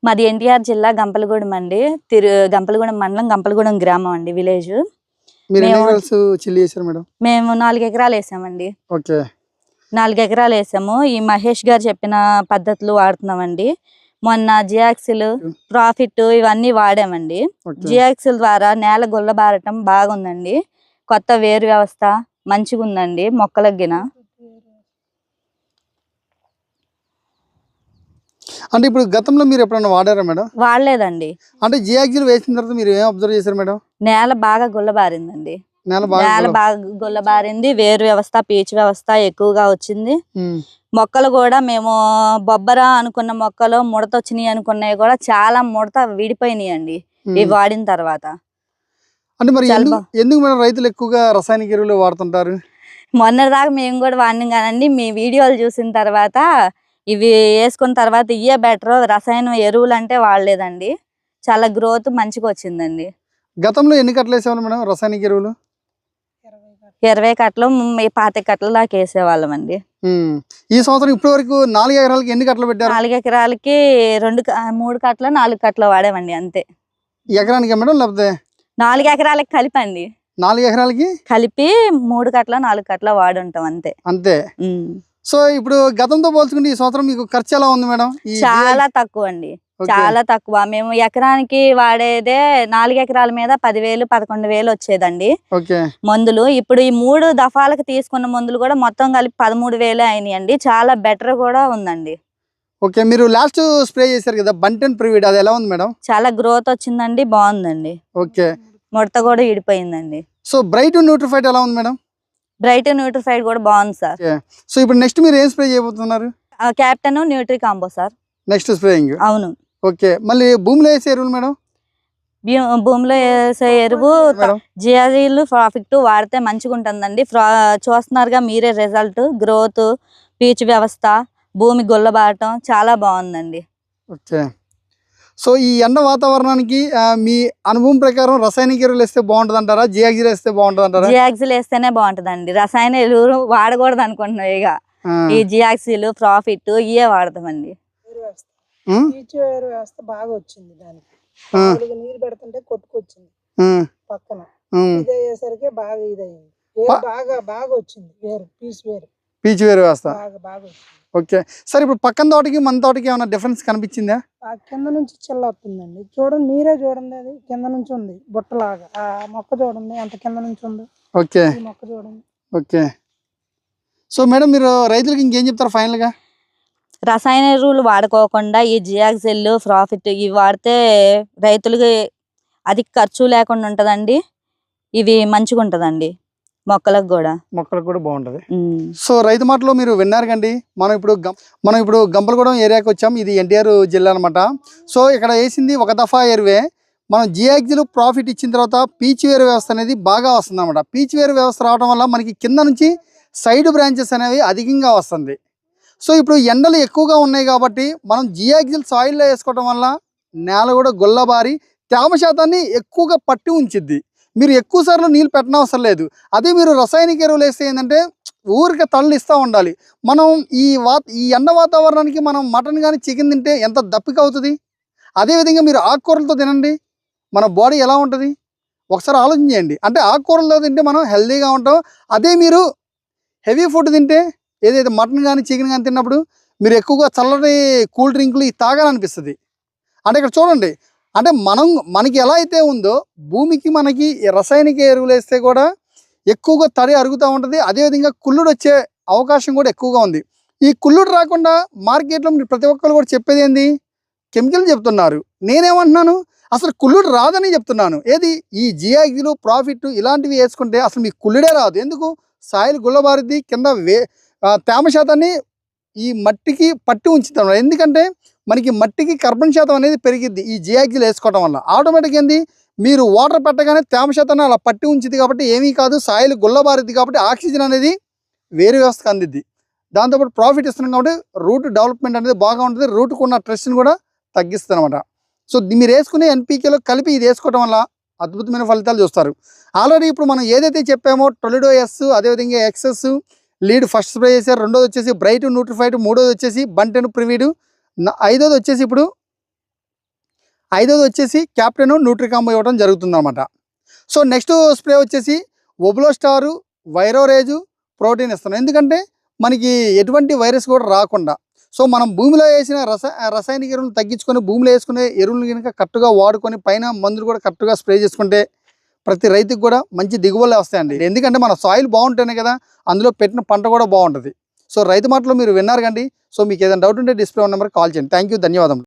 మాది ఎన్టీఆర్ జిల్లా గంపలగూడెం అండి. గంపలగూడెం మండలం, గంపలగూడెం గ్రామం అండి, విలేజ్. మేము 4 ఎకరాలు వేసామండి. 4 ఎకరాలు వేసాము. ఈ మహేష్ గారు చెప్పిన పద్ధతులు వాడుతున్నామండి. మొన్న జియాక్సిల్, ప్రాఫిట్ ఇవన్నీ వాడామండి. జియాక్సిల్ ద్వారా నేల గుల్లబారటం బాగుందండి. కొత్త వేరు వ్యవస్థ మంచిగా ఉందండి మొక్కలగిన. అంటే ఇప్పుడు గతంలో మీరు ఎప్పుడైనా వాడారా మేడం? వాడలేదండి. అంటే జియాక్సిల్ వేసిన తర్వాత మీరు ఏం అబ్జర్వ్ చేశారు మేడం? నేల బాగా గుల్లబారిందండి. నేల బాగా గుల్లబారింది. వేరు వ్యవస్థ, పీచు వ్యవస్థ ఎక్కువగా వచ్చింది. మొక్కలు కూడా మేము బొబ్బర అనుకున్న మొక్కలు ముడత వచ్చినాయి అనుకున్నవి కూడా చాలా ముడత విడిపోయినాయి అండి ఇవి వాడిన తర్వాత. అంటే మరి ఎందుకు మేడం రైతులు ఎక్కువగా రసాయనిక ఎరువులు వాడుతుంటారు? మొన్నటిదాకా మేము కూడా వాడినాం కానండి, మీ వీడియోలు చూసిన తర్వాత ఇవి వేసుకున్న తర్వాత ఇవే బెటర్, రసాయన ఎరువులు అంటే వాడలేదండి. చాలా గ్రోత్ మంచిగా వచ్చిందండి. గతంలో ఎన్ని కట్టలు వేసేవాళ్ళు మేడం రసాయనిక ఎరువులు? 20 కట్టలు, 25 కట్టల దాకా వేసేవాళ్ళం అండి. ఈ సంవత్సరం ఇప్పటి వరకు 4 ఎకరాలకి ఎన్ని కట్టలు పెట్టారు? 4 ఎకరాలకి 3 కట్టలు 4 కట్టలు వాడామండి అంతే. ఎకరానికి మేడం లేకపోతే 4 ఎకరాలకి కలిపండి. 4 ఎకరాలకి కలిపి 3 కట్టల 4 కట్టల వాడుంటాం అంతే. అంతే. సో ఇప్పుడు గతంతో పోల్చుకుంటే ఈ సంవత్సరం మీకు ఖర్చు ఎలా ఉంది మేడం? చాలా తక్కువ అండి, చాలా తక్కువ. మేము ఎకరానికి వాడేదే 4 ఎకరాల మీద 10,000 11,000 వచ్చేదండి మందులు. ఇప్పుడు ఈ 3 దఫాలకు తీసుకున్న మందులు కూడా మొత్తం కలిపి 13,000 అయినాయండి. చాలా బెటర్ కూడా ఉందండి. ఓకే, మీరు లాస్ట్ స్ప్రే చేశారు కదా బంటెన్ ప్రివిడ్, అది ఎలా ఉంది మేడం? చాలా గ్రోత్ వచ్చిందండి, బాగుందండి. ఓకే, ముడత కూడా ఇడిపోయిందండి. సో బ్రైట్ న్యూట్రిఫైట్ ఎలా ఉంది మేడం? బ్రైట్ న్యూట్రిఫైడ్ కూడా బాగుంది సార్. సో ఇప్పుడు నెక్స్ట్ మీరు ఏం స్ప్రే చేయబోతున్నారు? Captain nutri combo sir next spraying. అవును. ఓకే, మళ్ళీ భూమిలో వేసే ఎరువులు మేడం? భూమిలో వేసే ఎరువు జియాజిల్, ప్రాఫిట్ వాడితే మంచిగా ఉంటుందండి. చూస్తున్నారుగా మీరే రిజల్ట్, గ్రోత్, పీచు వ్యవస్థ, భూమి గుల్లబారటం చాలా బాగుందండి. ఓకే, సో ఈ ఎండ వాతావరణానికి మీ అనుభవం ప్రకారం రసాయనిక ఎరువులు వేస్తే బాగుంటుంది అంటారా, జియాక్సిల్ వేస్తే బాగుంటుంది అంటారా? జియాక్సిల్ వేస్తేనే బాగుంటుందండి. రసాయన ఎరువులు వాడకూడదు అనుకుంటున్నాం. ఇక ఈ జియాక్సిల్, ప్రాఫిట్ ఇవే వాడతామండి. బాగా వచ్చింది దానికి, నీరు పెడుతుంటే కొట్టుకొచ్చింది పక్కన, ఇది అయ్యేసరికి బాగా ఇదయింది. బాగా బాగా వచ్చింది వేరు, పీచు వేరు వ్యవస్థ బాగా వచ్చింది. ఓకే సార్, ఇప్పుడు పక్కన తోటకి మన తోటకి ఏమైనా డిఫరెన్స్ కనిపించిందా? కింద నుంచి చిల్ల వస్తుందండి, చూడండి మీరే చూడండి, అది కింద నుంచి ఉంది బుట్టలాగా. ఆ మొక్క చూడండి ఎంత కింద నుంచి ఉంది. ఓకే, ఈ మొక్క చూడండి. ఓకే, సో మేడం మీరు రైతులకు ఇంకేం చెప్తారు ఫైనల్ గా? రసాయన ఎరువులు వాడుకోకుండా ఈ జియాక్సిల్, ప్రాఫిట్ ఇవి వాడితే రైతులకి అధిక ఖర్చు లేకుండా ఉంటదండి. ఇవి మంచిగా ఉంటదండి, మొక్కలకు కూడా బాగుంటది. సో రైతు మాటలో మీరు విన్నారు కండి. మనం ఇప్పుడు గంపలగూడెం ఏరియాకి వచ్చాం. ఇది ఎన్టీఆర్ జిల్లా అనమాట. సో ఇక్కడ వేసింది ఒక దఫా ఎరువే. మనం జియాక్సిల్, ప్రాఫిట్ ఇచ్చిన తర్వాత పీచు వేరు వ్యవస్థ అనేది బాగా వస్తుంది అనమాట. పీచు వేరు వ్యవస్థ రావడం వల్ల మనకి కింద నుంచి సైడ్ బ్రాంచెస్ అనేవి అధికంగా వస్తుంది. సో ఇప్పుడు ఎండలు ఎక్కువగా ఉన్నాయి కాబట్టి మనం జియాక్సిల్ సాయిల్లో వేసుకోవడం వల్ల నేల కూడా గుల్లబారి తేమ శాతాన్ని ఎక్కువగా పట్టి ఉంచిద్ది. మీరు ఎక్కువ సార్లు నీళ్ళు పెట్టనవసరం లేదు. అదే మీరు రసాయనిక ఎరువులు వేస్తే ఏంటంటే ఊరికే తళ్ళు ఇస్తూ ఉండాలి. మనం ఈ ఎండ వాతావరణానికి మనం మటన్ కానీ చికెన్ తింటే ఎంత దప్పిక అవుతుంది. అదేవిధంగా మీరు ఆకుకూరలతో తినండి, మన బాడీ ఎలా ఉంటుంది ఒకసారి ఆలోచన చేయండి. అంటే ఆకుకూరలతో తింటే మనం హెల్తీగా ఉంటాం. అదే మీరు హెవీ ఫుడ్ తింటే, ఏదైతే మటన్ కానీ చికెన్ కానీ తిన్నప్పుడు మీరు ఎక్కువగా చల్లటి కూల్ డ్రింకులు తాగాలనిపిస్తుంది. అంటే ఇక్కడ చూడండి, అంటే మనకి ఎలా అయితే ఉందో భూమికి మనకి రసాయనిక ఎరువులు వేస్తే కూడా ఎక్కువగా తడి అరుగుతూ ఉంటుంది. అదేవిధంగా కుళ్ళుడు వచ్చే అవకాశం కూడా ఎక్కువగా ఉంది. ఈ కుళ్ళుడు రాకుండా మార్కెట్లో మీరు ప్రతి ఒక్కరు కూడా చెప్పేది ఏంది, కెమికల్ చెప్తున్నారు. నేనేమంటున్నాను, అసలు కుళ్ళుడు రాదని చెప్తున్నాను. ఏది ఈ జియాక్సిల్, ప్రాఫిట్ ఇలాంటివి వేసుకుంటే అసలు మీకు కుళ్ళుడే రాదు. ఎందుకు? సాయిల్ గుల్లబారిద్ది, కింద తేమ శాతాన్ని ఈ మట్టికి పట్టి ఉంచుతాం. ఎందుకంటే మనకి మట్టికి కార్బన్ శాతం అనేది పెరిగిద్ది ఈ జియాక్సిల్ వేసుకోవడం వల్ల. ఆటోమేటిక్ ఏంది, మీరు వాటర్ పెట్టగానే తేమ శాతాన్ని అలా పట్టి ఉంచిద్ది కాబట్టి ఏమీ కాదు, సాయిల్ గుల్లబారిద్ది కాబట్టి ఆక్సిజన్ అనేది వేరు వ్యవస్థకు అందిద్ది. దాంతోపాటు ప్రాఫిట్ ఇస్తున్నాం కాబట్టి రూట్ డెవలప్మెంట్ అనేది బాగా ఉంటుంది, రూట్కు ఉన్న స్ట్రెస్ని కూడా తగ్గిస్తుంది అనమాట. సో మీరు వేసుకునే ఎన్పీకేలో కలిపి ఇది వేసుకోవడం వల్ల అద్భుతమైన ఫలితాలు చూస్తారు. ఆల్రెడీ ఇప్పుడు మనం ఏదైతే చెప్పామో టొలిడో ఎస్, అదేవిధంగా ఎక్సెస్ లీడ్ ఫస్ట్ స్ప్రే చేశారు, రెండోది వచ్చేసి బ్రైట్ న్యూట్రిఫైట్, మూడోది వచ్చేసి బంటెన్ ప్రివిడ్, ఐదోది వచ్చేసి ఇప్పుడు ఐదోది వచ్చేసి క్యాప్టెన్ న్యూట్రికాంబో ఇవ్వడం జరుగుతుంది అనమాట. సో నెక్స్ట్ స్ప్రే వచ్చేసి ఒబ్లోస్టారు వైరోరేజు ప్రోటీన్ ఇస్తున్నాం, ఎందుకంటే మనకి ఎటువంటి వైరస్ కూడా రాకుండా. సో మనం భూమిలో వేసిన రసాయనిక ఎరువులను తగ్గించుకొని భూమిలో వేసుకునే ఎరువులు కనుక కరెక్ట్గా వాడుకొని పైన మందులు కూడా కరెక్ట్గా స్ప్రే చేసుకుంటే ప్రతి రైతుకు కూడా మంచి దిగుబడులు వస్తాయండి. ఎందుకంటే మన సాయిల్ బాగుంటేనే కదా అందులో పెట్టిన పంట కూడా బాగుంటుంది. సో రైతు మాటలు మీరు విన్నారు కండి. సో మీకు ఏదైనా డౌట్ ఉంటే డిస్ప్లే నెంబర్కి కాల్ చేయండి. థ్యాంక్ యూ, ధన్యవాదములు.